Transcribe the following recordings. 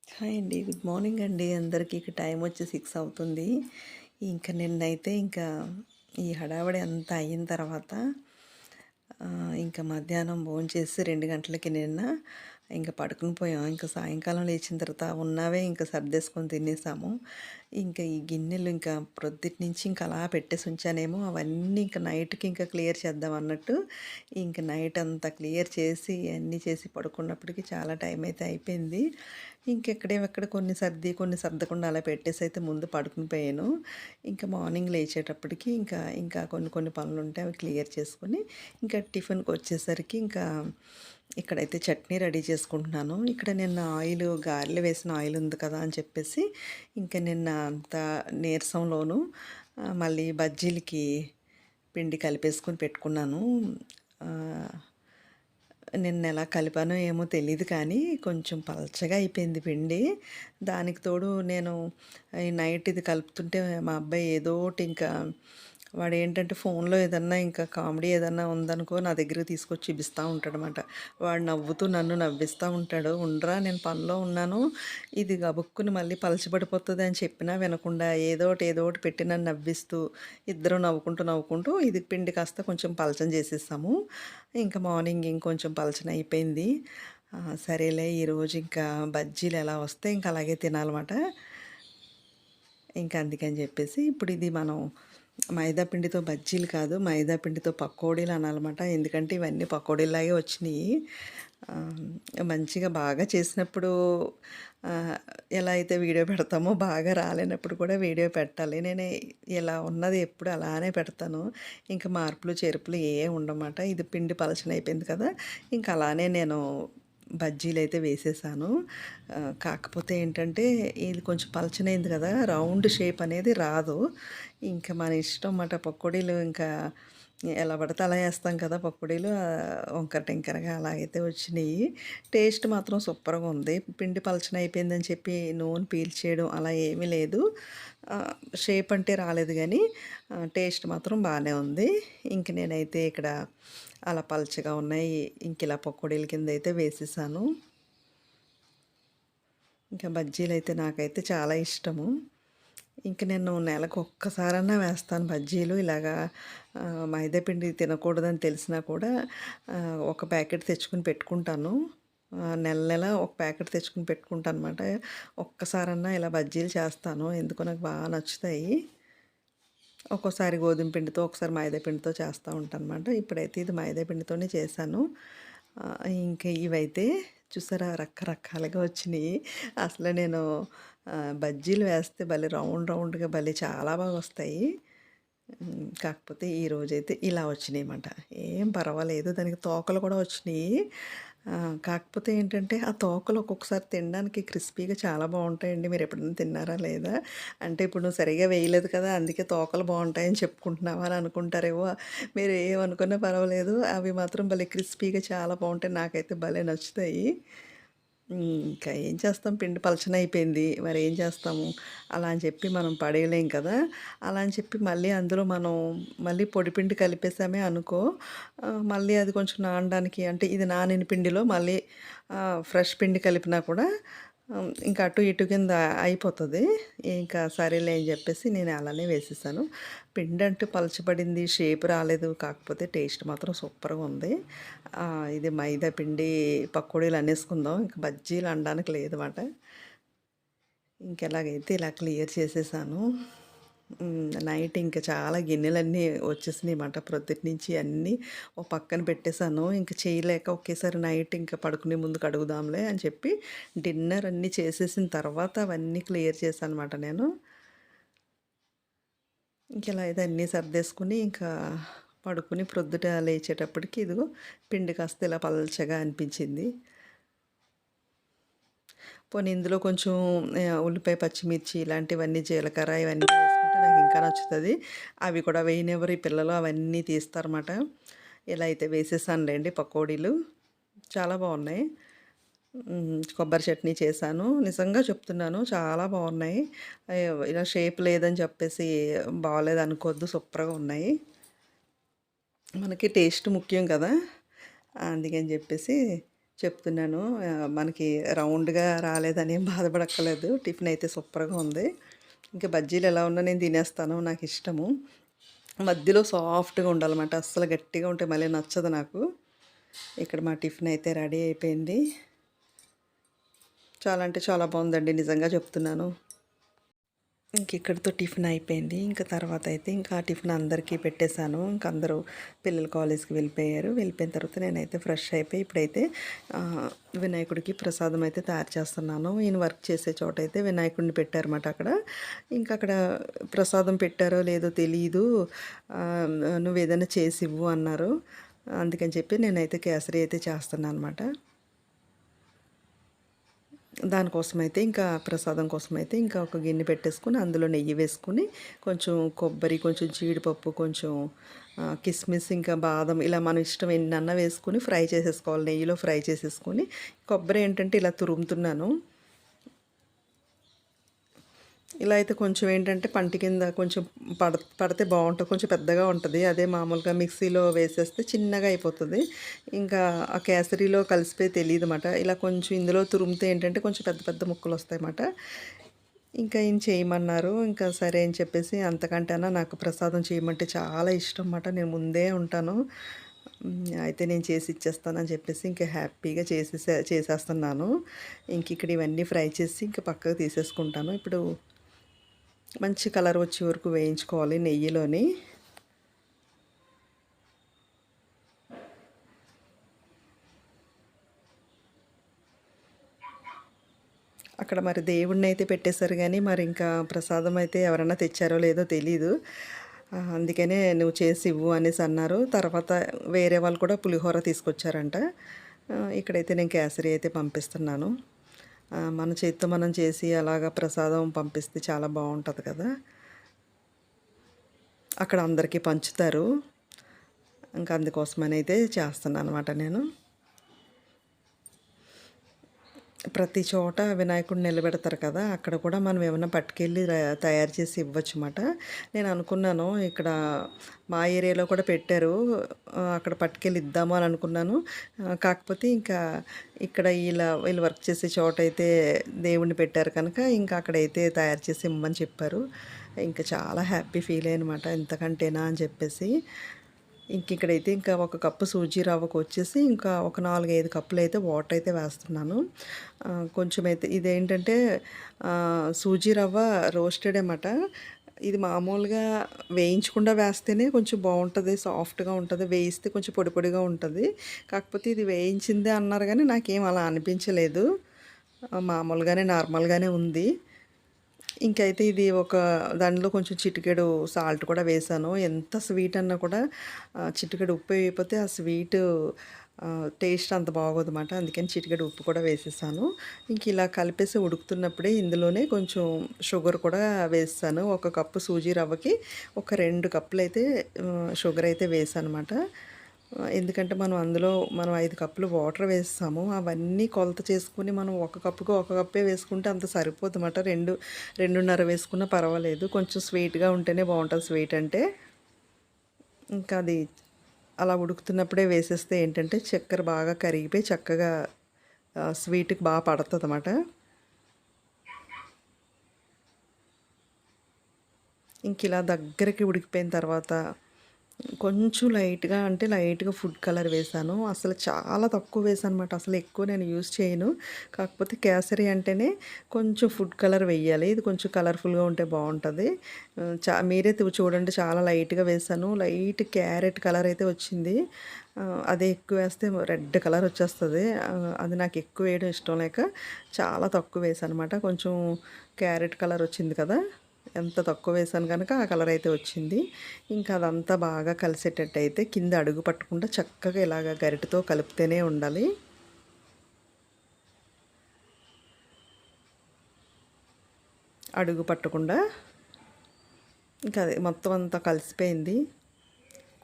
Hi అండి. Good morning అండి అందరికీ. ఇక టైం వచ్చి 6 అవుతుంది. ఇంక నిన్నైతే ఇంకా ఈ హడావిడి అంతా అయిన తర్వాత ఇంకా మధ్యాహ్నం భోంచేసి 2 గంటలకి నిన్న ఇంక పడుకుని పోయాం. ఇంక సాయంకాలం లేచిన తర్వాత ఉన్నవే ఇంక సర్దేసుకొని తినేసాము. ఇంకా ఈ గిన్నెలు ఇంకా ప్రొద్దుటి నుంచి ఇంక అలా పెట్టేసి ఉంచానేమో అవన్నీ ఇంక నైట్‌కి ఇంకా క్లియర్ చేద్దాం అన్నట్టు ఇంక నైట్ అంతా క్లియర్ చేసి అన్నీ చేసి పడుకున్నప్పటికి చాలా టైం అయితే అయిపోయింది. ఇంకెక్కడేవక్కడ కొన్ని సర్దకుండా అలా పెట్టేసి అయితే ముందు పడుకుని పోయాను. ఇంకా మార్నింగ్ లేచేటప్పటికి ఇంకా కొన్ని పనులుంటే అవి క్లియర్ చేసుకొని ఇంకా టిఫిన్‌కొచ్చేసరికి ఇంకా ఇక్కడైతే చట్నీ రెడీ చేసుకుంటున్నాను. ఇక్కడ నిన్న గారెలు వేసిన ఆయిల్ ఉంది కదా అని చెప్పేసి ఇంకా నిన్న అంతా నీరసంలోను మళ్ళీ బజ్జీలకి పిండి కలిపేసుకొని పెట్టుకున్నాను. ఆహ్, నిన్నెలా కలిపానో ఏమో తెలీదు కానీ కొంచెం పలచగా అయిపోయింది పిండి. దానికి తోడు నేను ఈ నైట్ ఇది కలుపుతుంటే మా అబ్బాయి ఏదోటి ఇంకా వాడేంటంటే ఫోన్‌లో ఏదన్నా ఇంకా కామెడీ ఏదన్నా ఉందనుకో నా దగ్గరికి తీసుకొచ్చి చూపిస్తా ఉంటాడనమాట. వాడు నవ్వుతూ నన్ను నవ్విస్తా ఉంటాడు. ఉండరా నేను పనిలో ఉన్నాను. ఇది గబుక్కుని మళ్ళీ పలచబడిపోతది అని చెప్పినా వినకుండా ఏదోటి పెట్టి నన్ను నవ్విస్తూ ఇద్దరం నవ్వుకుంటూ ఇది పిండి కాస్త కొంచెం పలచన చేసేసాము. ఇంకా మార్నింగ్ ఇంకొంచెం పలచన అయిపోయింది. సరేలే ఈరోజు ఇంకా బజ్జీలు ఎలా వస్తే ఇంక అలాగే తినాలన్నమాట. ఇంకా అందుకని చెప్పేసి ఇప్పుడు ఇది మనం మైదా పిండితో బజ్జీలు కాదు, మైదా పిండితో పకోడీలు అనాలన్నమాట. ఎందుకంటే ఇవన్నీ పకోడీలాగే వచ్చినాయి. మంచిగా బాగా చేసినప్పుడు ఆహ్, ఎలా అయితే వీడియో పెడతామో బాగా రాలేనప్పుడు కూడా వీడియో పెట్టాలి. నేను ఇలా ఉన్నది ఎప్పుడు అలానే పెడతాను. ఇంకా మార్పులు, చేర్పులు ఏం ఉండమాట. ఇది పిండి పలచనైపోయింది కదా! ఇంక అలానే నేను బజ్జీలైతే వేసేసాను. కాకపోతే ఏంటంటే ఇది కొంచెం పలచనైంది కదా! రౌండ్ షేప్ అనేది రాదు. ఇంకా మన ఇష్టం మాట పకోడీలు ఇంకా ఎలా పడితే అలా ఏస్తాం కదా పకోడీలు. వంకర టింకరగా అలాగైతే వచ్చినియి. టేస్ట్ మాత్రం సూపర్‌గా ఉంది. పిండి పలచన అయిపోయిందని చెప్పి నూనె పీల్చేయడం అలా ఏమీ లేదు. షేప్ అంటే రాలేదు గానీ టేస్ట్ మాత్రం బానే ఉంది. ఇంక నేనైతే ఇక్కడ అలా పలచగా ఉన్నాయి. ఇంకిలా పకోడీల కిందయితే వేసేసాను. ఇంకా బజ్జీలైతే నాకైతే చాలా ఇష్టము. ఇంక నేను నెలకు ఒక్కసారన్నా వేస్తాను బజ్జీలు. ఇలాగా మైదా పిండి తినకూడదని తెలిసినా కూడా ఒక ప్యాకెట్ తెచ్చుకొని పెట్టుకుంటాను. నెల ఒక ప్యాకెట్ తెచ్చుకొని పెట్టుకుంటానమాట. ఒక్కసారన్నా ఇలా బజ్జీలు చేస్తాను. ఎందుకో నాకు బాగా నచ్చుతాయి. ఒక్కోసారి గోధుమ పిండితో, ఒకసారి మైదా పిండితో చేస్తూ ఉంటానమాట. ఇప్పుడైతే ఇది మైదా పిండితోనే చేశాను. ఇంక ఇవైతే చూసారా రకరకాలుగా వచ్చినియి. అసలు నేను బజ్జీలు వేస్తే భలే రౌండ్‌గా భలే చాలా బాగొస్తాయి. కాకపోతే ఈరోజైతే ఇలా వచ్చినాయన్నమాట. ఏం పర్వాలేదు. దానికి తోకలు కూడా వచ్చినియి. కాకపోతే ఏంటంటే, ఆ తోకలు ఒక్కొక్కసారి తినడానికి క్రిస్పీగా చాలా బావుంటాయండి. మీరెప్పుడైనా తిన్నారా లేదా? అంటే ఇప్పుడు నువ్వు సరిగ్గా వేయలేదు కదా! అందుకే తోకలు బావుంటాయని చెప్పుకుంటున్నావా అని అనుకుంటారేమో. మీరు ఏమనుకున్నా పర్వాలేదు. అవి మాత్రం భలే క్రిస్పీగా చాలా బావుంటాయి. నాకైతే భలే నచ్చుతాయి. ఇంకా ఏం చేస్తాం పిండి పలచనైపోయింది. మరేం చేస్తాము? అలా అని చెప్పి మనం పడేయలేం కదా! అలా అని చెప్పి మళ్ళీ అందులో మనం మళ్ళీ పొడి పిండి కలిపేసామే అనుకో, మళ్ళీ అది కొంచెం నానడానికి అంటే ఇది నానిన పిండిలో మళ్ళీ ఫ్రెష్ పిండి కలిపినా కూడా ఇంకా అటు ఇటు కింద అయిపోతది. ఇంకా సరేలే అని చెప్పేసి నేను అలానే వేసేసాను. పిండంటూ పలచబడింది, షేప్ రాలేదు. కాకపోతే టేస్ట్ మాత్రం సూపర్‌గా ఉంది. ఇది మైదా పిండి పకోడీలు అనేసుకుందాం. ఇంక బజ్జీలు అనడానికి లేదన్నమాట. ఇంకెలాగైతే ఇలా క్లియర్ చేసేసాను. నైట్ ఇంక చాలా గిన్నెలన్నీ వచ్చేసినాయన్నమాట. ప్రొద్దుటి నుంచి అన్నీ ఓ పక్కన పెట్టేసాను. ఇంక చేయలేక ఒకేసారి నైట్ ఇంక పడుకునే ముందు కడుగుదాంలే అని చెప్పి డిన్నర్ అన్నీ చేసేసిన తర్వాత అవన్నీ క్లియర్ చేశానన్నమాట నేను. ఇంకిలా అయితే అన్నీ సర్దేసుకొని ఇంకా పడుకుని ప్రొద్దుట లేచేటప్పటికి ఇదిగో పిండి కాస్త ఇలా పల్చగా అనిపించింది. పోనీ ఇందులో కొంచెం ఉల్లిపాయ, పచ్చిమిర్చి ఇలాంటివన్నీ జీలకర్ర ఇవన్నీ వేసుకుంటే నాకు ఇంకా నచ్చుతది. అవి కూడా వేయనివ్వరు ఈ పిల్లలు. అవన్నీ తీస్తారన్నమాట. ఇలా అయితే వేసేసానులెండి పకోడీలు. చాలా బాగున్నాయి. కొబ్బరి చట్నీ చేశాను. నిజంగా చెప్తున్నాను చాలా బాగున్నాయి. ఇలా షేప్ లేదని చెప్పేసి బాలేదనుకోవద్దు. సూపర్‌గా ఉన్నాయి. మనకి టేస్ట్ ముఖ్యం కదా! అందుకని చెప్పేసి చెప్తున్నాను. మనకి రౌండ్‌గా రాలేదని ఏం బాధపడక్కర్లేదు. టిఫిన్ అయితే సూపర్‌గా ఉంది. ఇంకా బజ్జీలు ఎలా ఉన్నా నేను తినేస్తాను. నాకిష్టము. మధ్యలో సాఫ్ట్‌గా ఉండాలన్నమాట. అస్సలు గట్టిగా ఉంటే మళ్ళీ నచ్చదు నాకు. ఇక్కడ మా టిఫిన్ అయితే రెడీ అయిపోయింది. చాలా అంటే చాలా బావుందండి. నిజంగా చెప్తున్నాను. ఇంక ఇక్కడితో టిఫిన్ అయిపోయింది. ఇంక తర్వాత అయితే ఇంకా ఆ టిఫిన్ అందరికీ పెట్టేశాను. ఇంక అందరూ పిల్లలు కాలేజ్‌కి వెళ్ళిపోయారు. వెళ్ళిపోయిన తర్వాత నేనైతే ఫ్రెష్ అయిపోయి ఇప్పుడైతే వినాయకుడికి ప్రసాదం అయితే తయారు చేస్తున్నాను. ఈయన వర్క్ చేసే చోటైతే వినాయకుడిని పెట్టారన్నమాట అక్కడ. ఇంక అక్కడ ప్రసాదం పెట్టారో లేదో తెలీదు. నువ్వేదైనా చేసివ్వు అన్నారు. అందుకని చెప్పి నేనైతే కేసరి అయితే చేస్తున్నానన్నమాట. దానికోసమైతే ఇంకా ప్రసాదం కోసమైతే ఇంకా ఒక గిన్నె పెట్టేసుకొని అందులో నెయ్యి వేసుకొని కొంచెం కొబ్బరి, కొంచెం జీడిపప్పు, కొంచెం కిస్మిస్, ఇంకా బాదం ఇలా మన ఇష్టం ఎన్నన్నా వేసుకొని ఫ్రై చేసేసుకోవాలి. నెయ్యిలో ఫ్రై చేసేసుకొని కొబ్బరి ఏంటంటే ఇలా తురుముతున్నాను. ఇలా అయితే కొంచెం ఏంటంటే పంటి కింద కొంచెం పడితే బాగుంటుంది. కొంచెం పెద్దగా ఉంటుంది. అదే మామూలుగా మిక్సీలో వేసేస్తే చిన్నగా అయిపోతుంది. ఇంకా ఆ కేసరిలో కలిసిపోయి తెలియదన్నమాట. ఇలా కొంచెం ఇందులో తురిమితే ఏంటంటే కొంచెం పెద్ద పెద్ద ముక్కలు వస్తాయన్నమాట. ఇంకా ఈయన చేయమన్నారు. ఇంకా సరే అని చెప్పేసి అంతకంటేనా నాకు ప్రసాదం చేయమంటే చాలా ఇష్టం అన్నమాట. నేను ముందే ఉంటాను. అయితే నేను చేసి ఇచ్చేస్తానని చెప్పేసి ఇంకా హ్యాపీగా చేసేస్తున్నాను. ఇంక ఇక్కడ ఇవన్నీ ఫ్రై చేసి ఇంకా పక్కకు తీసేసుకుంటాను. ఇప్పుడు మంచి కలర్ వచ్చే వరకు వేయించుకోవాలి నెయ్యిలోని. అక్కడ మరి దేవుడిని అయితే పెట్టేశారు కానీ మరి ఇంకా ప్రసాదం అయితే ఎవరన్నా తెచ్చారో లేదో తెలీదు. అందుకనే నువ్వు చేసి ఇవ్వు అనేసి అన్నారు. తర్వాత వేరే వాళ్ళు కూడా పులిహోర తీసుకొచ్చారంట. ఇక్కడైతే నేను కేసరి అయితే పంపిస్తున్నాను. మన చేతితో మనం చేసి అలాగా ప్రసాదం పంపిస్తే చాలా బాగుంటుంది కదా. అక్కడ అందరికీ పంచుతారు. ఇంకా అందుకోసమని అయితే చేస్తున్నాను అనమాట నేను. ప్రతి చోట వినాయకుడిని నిలబెడతారు కదా, అక్కడ కూడా మనం ఏమైనా పట్టుకెళ్ళి తయారు చేసి ఇవ్వచ్చన్నమాట. నేను అనుకున్నాను ఇక్కడ మా ఏరియాలో కూడా పెట్టారు, అక్కడ పట్టుకెళ్ళి ఇద్దాము అని అనుకున్నాను. కాకపోతే ఇంకా ఇక్కడ వీళ్ళు వర్క్ చేసే చోట అయితే దేవుణ్ణి పెట్టారు కనుక ఇంకా అక్కడైతే తయారు చేసి ఇమ్మని చెప్పారు. ఇంకా చాలా హ్యాపీ ఫీల్ అయ్యనమాట, ఎంతకంటేనా అని చెప్పేసి. ఇక్కడైతే ఇంకా ఒక కప్పు సూజీ రవ్వకు వచ్చేసి ఇంకా ఒక 4, 5 కప్పులు అయితే వాటర్ అయితే వేస్తున్నాను. కొంచెం అయితే ఇదేంటంటే సూజీ రవ్వ రోస్టెడ్ అన్నమాట. ఇది మామూలుగా వేయించకుండా వేస్తేనే కొంచెం బాగుంటుంది, సాఫ్ట్గా ఉంటుంది. వేయిస్తే కొంచెం పొడి పొడిగా ఉంటుంది. కాకపోతే ఇది వేయించిందే అన్నారు కానీ నాకేం అలా అనిపించలేదు. మామూలుగానే నార్మల్గానే ఉంది. ఇంకైతే ఇది ఒక దానిలో కొంచెం చిటికెడు సాల్ట్ కూడా వేసాను. ఎంత స్వీట్ అన్నా కూడా చిటికెడు ఉప్పు వేయకపోతే ఆ స్వీటు టేస్ట్ అంత బాగోదన్నమాట. అందుకని చిటికెడు ఉప్పు కూడా వేసేసాను. ఇంక ఇలా కలిపేసి ఉడుకుతున్నప్పుడే ఇందులోనే కొంచెం షుగర్ కూడా వేసాను. ఒక కప్పు సూజీ రవ్వకి ఒక 2 కప్పులు అయితే షుగర్ అయితే వేసానమాట. ఎందుకంటే మనం 5 కప్పులు వాటర్ వేస్తాము. అవన్నీ కొలత చేసుకొని మనం ఒక కప్పుకు ఒక కప్పే వేసుకుంటే అంత సరిపోదన్నమాట. 2.5 వేసుకున్నా పర్వాలేదు. కొంచెం స్వీట్గా ఉంటేనే బాగుంటుంది స్వీట్ అంటే. ఇంకా అది అలా ఉడుకుతున్నప్పుడే వేసేస్తే ఏంటంటే చక్కెర బాగా కరిగిపోయి చక్కగా స్వీట్కి బాగా పడుతుందన్నమాట. ఇంక ఇలా దగ్గరికి ఉడికిపోయిన తర్వాత కొంచెం లైట్గా ఫుడ్ కలర్ వేసాను. అసలు చాలా తక్కువ వేసాను అనమాట. అసలు ఎక్కువ నేను యూజ్ చేయను. కాకపోతే కేసరి అంటేనే కొంచెం ఫుడ్ కలర్ వేయాలి. ఇది కొంచెం కలర్ఫుల్గా ఉంటే బాగుంటుంది. మీరే చూడండి, చాలా లైట్గా వేసాను. లైట్ క్యారెట్ కలర్ అయితే వచ్చింది. అదే ఎక్కువ వేస్తే రెడ్ కలర్ వచ్చేస్తుంది. అది నాకు ఎక్కువ వేయడం ఇష్టం లేక చాలా తక్కువ వేసాను అనమాట. కొంచెం క్యారెట్ కలర్ వచ్చింది కదా, ఎంత తక్కువ వేసాను కనుక ఆ కలర్ అయితే వచ్చింది. ఇంకా అదంతా బాగా కలిసేటట్టు అయితే కింద అడుగు పట్టకుండా చక్కగా ఇలాగ గరిటెతో కలుపుతూనే ఉండాలి. అడుగు పట్టకుండా ఇంకా అదే మొత్తం అంతా కలిసిపోయింది.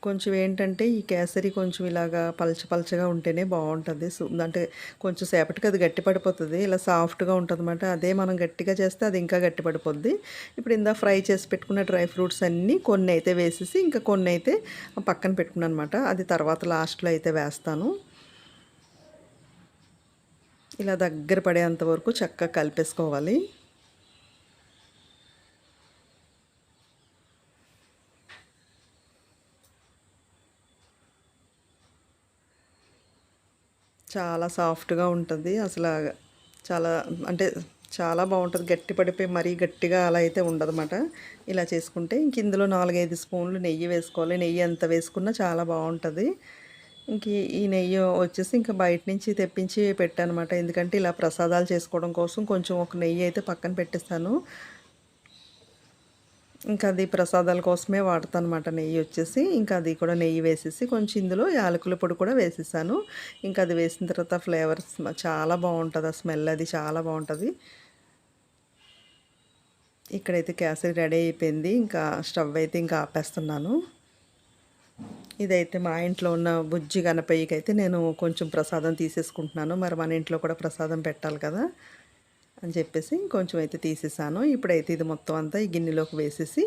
కొంచెం ఏంటంటే ఈ కేసరి కొంచెం ఇలాగా పలచగా ఉంటేనే బాగుంటుంది. అంటే కొంచెం సేపటికి అది గట్టి పడిపోతుంది. ఇలా సాఫ్ట్గా ఉంటుందన్నమాట. అదే మనం గట్టిగా చేస్తే అది ఇంకా గట్టి పడిపోద్ది. ఇప్పుడు ఇందా ఫ్రై చేసి పెట్టుకున్న డ్రై ఫ్రూట్స్ అన్నీ కొన్ని అయితే వేసేసి ఇంకా కొన్ని అయితే పక్కన పెట్టుకున్నాను అనమాట. అది తర్వాత లాస్ట్లో అయితే వేస్తాను. ఇలా దగ్గర పడేంత వరకు చక్కగా కలిపేసుకోవాలి. చాలా సాఫ్ట్‌గా ఉంటుంది. చాలా అంటే చాలా బావుంటది. గట్టి పడిపోయి మరీ గట్టిగా అలా అయితే ఉండదన్నమాట. ఇలా చేసుకుంటే ఇంక ఇందులో 4, 5 స్పూన్లు నెయ్యి వేసుకోవాలి. నెయ్యి ఎంత వేసుకున్నా చాలా బావుంటది. ఇంక ఈ నెయ్యి వచ్చేసి ఇంకా బయట నుంచి తెప్పించి పెట్టానమాట. ఎందుకంటే ఇలా ప్రసాదాలు చేసుకోవడం కోసం కొంచెం ఒక నెయ్యి అయితే పక్కన పెట్టేస్తాను. ఇంకా అది ప్రసాదాల కోసమే వాడతానమాట నెయ్యి వచ్చేసి. ఇంకా అది కూడా నెయ్యి వేసేసి కొంచెం ఇందులో యాలకుల పొడి కూడా వేసేసాను. ఇంకా అది వేసిన తర్వాత ఫ్లేవర్స్ చాలా బావుంటది. ఆ స్మెల్ అది చాలా బావుంటది. ఇక్కడైతే కేసరి రెడీ అయిపోయింది. ఇంకా స్టవ్ అయితే ఇంకా ఆపేస్తున్నాను. ఇదైతే మా ఇంట్లో ఉన్న బుజ్జి గణపయ్యకి అయితే నేను కొంచెం ప్రసాదం తీసేసుకుంటున్నాను. మరి మన ఇంట్లో కూడా ప్రసాదం పెట్టాలి కదా అని చెప్పేసి కొంచెం అయితే తీసేసాను. ఇప్పుడైతే ఇది మొత్తం అంతా ఈ గిన్నెలోకి వేసేసి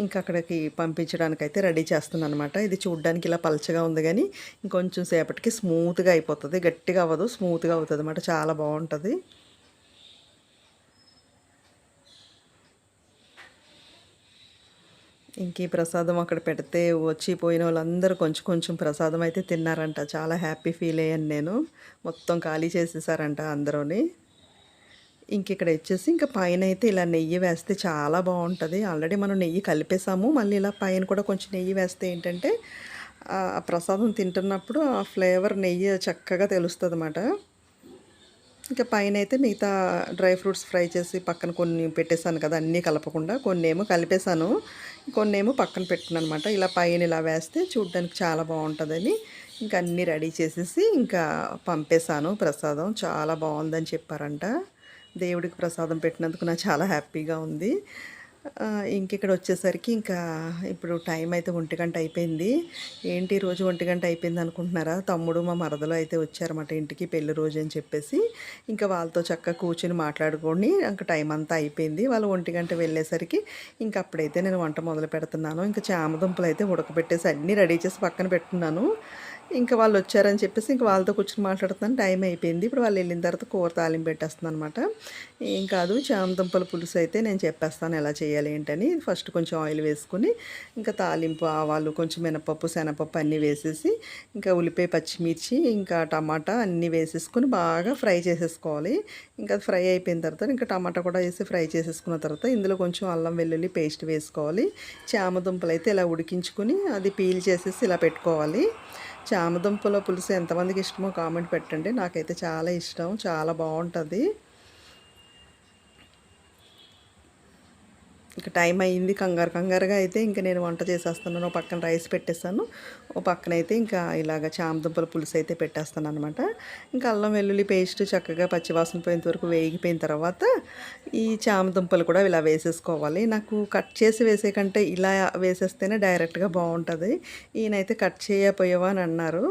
ఇంకా అక్కడికి పంపించడానికైతే రెడీ చేస్తున్నాను అనమాట. ఇది చూడ్డానికి ఇలా పలచగా ఉంది కానీ ఇంకొంచెం సేపటికి స్మూత్గా అయిపోతుంది. గట్టిగా అవ్వదు, స్మూత్గా అవుతుంది అనమాట. చాలా బాగుంటుంది. ఇంక ఈ ప్రసాదం అక్కడ పెడితే వచ్చి పోయిన వాళ్ళందరూ కొంచెం కొంచెం ప్రసాదం అయితే తిన్నారంట. చాలా హ్యాపీ ఫీల్ అయ్యాను నేను. మొత్తం ఖాళీ చేసేసారంట అందరూని. ఇక్కడ వచ్చేసి ఇంకా పైన అయితే ఇలా నెయ్యి వేస్తే చాలా బాగుంటుంది. ఆల్రెడీ మనం నెయ్యి కలిపేసాము. మళ్ళీ ఇలా పైన కూడా కొంచెం నెయ్యి వేస్తే ఏంటంటే ఆ ప్రసాదం తింటున్నప్పుడు ఆ ఫ్లేవర్ నెయ్యి చక్కగా తెలుస్తుంది అన్నమాట. ఇంకా పైన అయితే మిగతా డ్రై ఫ్రూట్స్ ఫ్రై చేసి పక్కన కొన్ని పెట్టేశాను కదా, అన్నీ కలపకుండా కొన్నేమో కలిపేశాను, కొన్నేమో పక్కన పెట్టాను అనమాట. ఇలా పైన ఇలా వేస్తే చూడ్డానికి చాలా బాగుంటుందని ఇంకా అన్నీ రెడీ చేసేసి ఇంకా పంపేశాను. ప్రసాదం చాలా బాగుందని చెప్పారంట. దేవుడికి ప్రసాదం పెట్టినందుకు నాకు చాలా హ్యాపీగా ఉంది. ఇక్కడ వచ్చేసరికి ఇంకా ఇప్పుడు టైం అయితే 1 అయిపోయింది. ఏంటి రోజు 1 అయిపోయింది అనుకుంటున్నారా? తమ్ముడు మా మరదలు అయితే వచ్చారన్నమాట ఇంటికి, పెళ్లి రోజు అని చెప్పేసి. ఇంకా వాళ్ళతో చక్కగా కూర్చొని మాట్లాడుకొని ఇంకా టైం అంతా అయిపోయింది. వాళ్ళు 1 వెళ్ళేసరికి ఇంకా అప్పుడైతే నేను వంట మొదలు పెడుతున్నాను. ఇంకా చామదుంపలు అయితే ఉడకబెట్టేసి అన్నీ రెడీ చేసి పక్కన పెట్టుకున్నాను. ఇంకా వాళ్ళు వచ్చారని చెప్పేసి ఇంక వాళ్ళతో కూర్చొని మాట్లాడుతున్నాను. టైం అయిపోయింది. ఇప్పుడు వాళ్ళు వెళ్ళిన తర్వాత కూర తాలింపు పెట్టేస్తున్నాను అనమాట. ఏం కాదు, చామదుంపల పులుసు అయితే నేను చెప్పేస్తాను ఎలా చేయాలి ఏంటని. ఫస్ట్ కొంచెం ఆయిల్ వేసుకుని ఇంకా తాలింపు, ఆవాలు, కొంచెం మినపప్పు, శనగపప్పు అన్నీ వేసేసి ఇంకా ఉల్లిపాయ, పచ్చిమిర్చి, ఇంకా టమాటా అన్నీ వేసేసుకుని బాగా ఫ్రై చేసేసుకోవాలి. ఇంకా అది ఫ్రై అయిపోయిన తర్వాత ఇంకా టమాటా కూడా వేసి ఫ్రై చేసేసుకున్న తర్వాత ఇందులో కొంచెం అల్లం వెల్లుల్లి పేస్ట్ వేసుకోవాలి. చామదుంపలు అయితే ఇలా ఉడికించుకుని అది పీల్ చేసేసి ఇలా పెట్టుకోవాలి. చామదుంపల పులుసు ఎంతమందికి ఇష్టమో కామెంట్ పెట్టండి. నాకైతే చాలా ఇష్టం, చాలా బాగుంటుంది. ఇక టైం అయ్యింది, కంగారుగా అయితే ఇంకా నేను వంట చేసేస్తున్నాను. ఓ పక్కన రైస్ పెట్టేస్తాను, ఓ పక్కన అయితే ఇంకా ఇలాగ చామదుంపల పులుసు అయితే పెట్టేస్తాను అనమాట. ఇంకా అల్లం వెల్లుల్లి పేస్ట్ చక్కగా పచ్చివాసన పోయేంత వరకు వేగిపోయిన తర్వాత ఈ చామదుంపలు కూడా ఇలా వేసేసుకోవాలి. నాకు కట్ చేసి వేసే కంటే ఇలా వేసేస్తేనే డైరెక్ట్గా బాగుంటుంది. ఈయనైతే కట్ చేయపోయావా అని అన్నారు.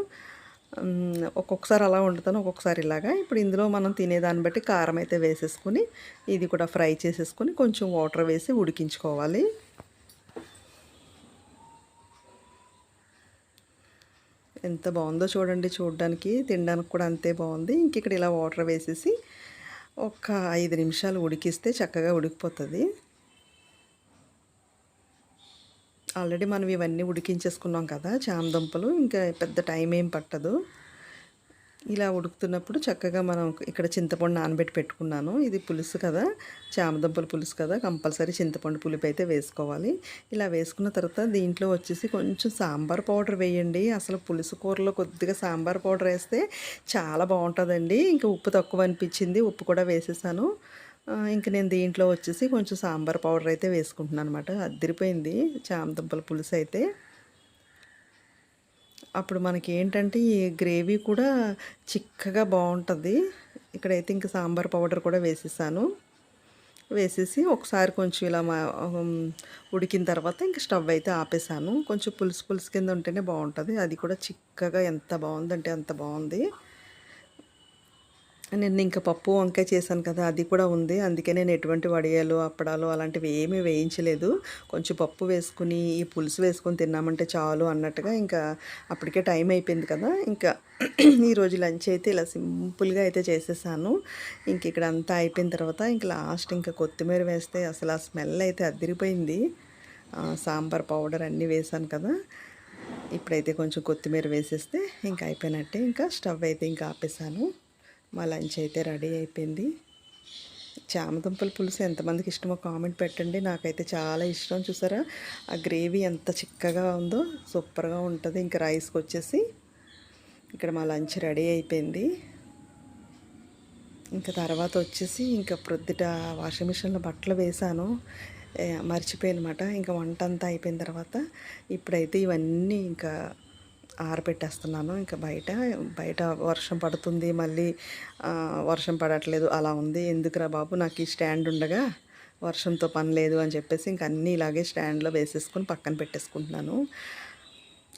ఒక్కొక్కసారి అలా వండుతాను, ఒక్కొక్కసారి ఇలాగా. ఇప్పుడు ఇందులో మనం తినేదాన్ని బట్టి కారం అయితే వేసేసుకుని ఇది కూడా ఫ్రై చేసేసుకుని కొంచెం వాటర్ వేసి ఉడికించుకోవాలి. ఎంత బాగుందో చూడండి, చూడడానికి తినడానికి కూడా అంతే బాగుంది. ఇక్కడ ఇలా వాటర్ వేసేసి ఒక 5 నిమిషాలు ఉడికిస్తే చక్కగా ఉడికిపోతుంది. ఆల్రెడీ మనం ఇవన్నీ ఉడికించేసుకున్నాం కదా చామదుంపలు, ఇంకా పెద్ద టైం ఏం పట్టదు. ఇలా ఉడుకుతున్నప్పుడు చక్కగా మనం ఇక్కడ చింతపండు నానబెట్టి పెట్టుకున్నాను. ఇది పులుసు కదా, చామదుంపల పులుసు కదా, కంపల్సరీ చింతపండు పులుపు అయితే వేసుకోవాలి. ఇలా వేసుకున్న తర్వాత దీంట్లో వచ్చేసి కొంచెం సాంబార్ పౌడర్ వేయండి. అసలు పులుసు కూరలో కొద్దిగా సాంబార్ పౌడర్ వేస్తే చాలా బాగుంటుందండి. ఇంకా ఉప్పు తక్కువ అనిపించింది, ఉప్పు కూడా వేసేసాను. ఇంక నేను దీంట్లో వచ్చేసి కొంచెం సాంబార్ పౌడర్ అయితే వేసుకుంటున్నాను అనమాట. అదిరిపోయింది చామదుంపల పులుసు అయితే. అప్పుడు మనకి ఏంటంటే ఈ గ్రేవీ కూడా చిక్కగా బాగుంటుంది. ఇక్కడైతే ఇంకా సాంబార్ పౌడర్ కూడా వేసేసాను. వేసేసి ఒకసారి కొంచెం ఇలా ఉడికిన తర్వాత ఇంక స్టవ్ అయితే ఆపేసాను. కొంచెం పులుసు కింద ఉంటేనే బాగుంటుంది. అది కూడా చిక్కగా ఎంత బాగుందంటే అంత బాగుంది. నిన్న ఇంకా పప్పు వంకాయ చేశాను కదా! అది కూడా ఉంది. అందుకే నేను ఎటువంటి వడియాలు, అప్పడాలు అలాంటివి ఏమీ వేయించలేదు. కొంచెం పప్పు వేసుకొని, ఈ పులుసు వేసుకొని తిన్నామంటే చాలు అన్నట్టుగా ఇంకా అప్పటికే టైం అయిపోయింది కదా! ఇంకా ఈరోజు లంచ్ అయితే ఇలా సింపుల్‌గా అయితే చేసేసాను. ఇంక ఇక్కడ అంతా అయిపోయిన తర్వాత ఇంక లాస్ట్ ఇంకా కొత్తిమీర వేస్తే అసలు ఆ స్మెల్ అయితే అదిరిపోయింది. సాంబార్ పౌడర్ అన్నీ వేశాను కదా! ఇప్పుడైతే కొంచెం కొత్తిమీర వేసేస్తే ఇంకా అయిపోయినట్టే. ఇంకా స్టవ్ అయితే ఇంకా ఆపేసాను. మా లంచ్ అయితే రెడీ అయిపోయింది. చామదుంపల పులుసు ఎంతమందికి ఇష్టమో కామెంట్ పెట్టండి. నాకైతే చాలా ఇష్టం. చూసారా ఆ గ్రేవీ ఎంత చిక్కగా ఉందో సూపర్గా ఉంటుంది. ఇంకా రైస్కి వచ్చేసి ఇక్కడ మా లంచ్ రెడీ అయిపోయింది. ఇంకా తర్వాత వచ్చేసి ఇంకా ప్రొద్దుట వాషింగ్ మిషన్లో బట్టలు వేశాను, మర్చిపోయానమాట. ఇంకా వంట అంతా అయిపోయిన తర్వాత ఇప్పుడైతే ఇవన్నీ ఇంకా ఆరబెట్టేస్తున్నాను. ఇంకా బయట బయట వర్షం పడుతుంది, మళ్ళీ వర్షం పడట్లేదు అలా ఉంది. ఎందుకురా బాబు నాకు ఈ స్టాండ్ ఉండగా వర్షంతో పని లేదు అని చెప్పేసి ఇంక అన్నీ ఇలాగే స్టాండ్లో వేసేసుకొని పక్కన పెట్టేసుకుంటున్నాను.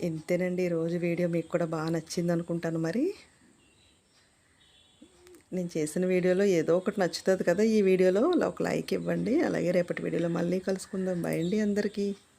ఇంతేనండి ఈరోజు వీడియో. మీకు కూడా బాగా నచ్చింది అనుకుంటాను. మరి నేను చేసిన వీడియోలో ఏదో ఒకటి నచ్చుతుంది కదా, ఈ వీడియోలో ఒక లైక్ ఇవ్వండి. అలాగే రేపటి వీడియోలో మళ్ళీ కలుసుకుందాం. బై అండి అందరికీ.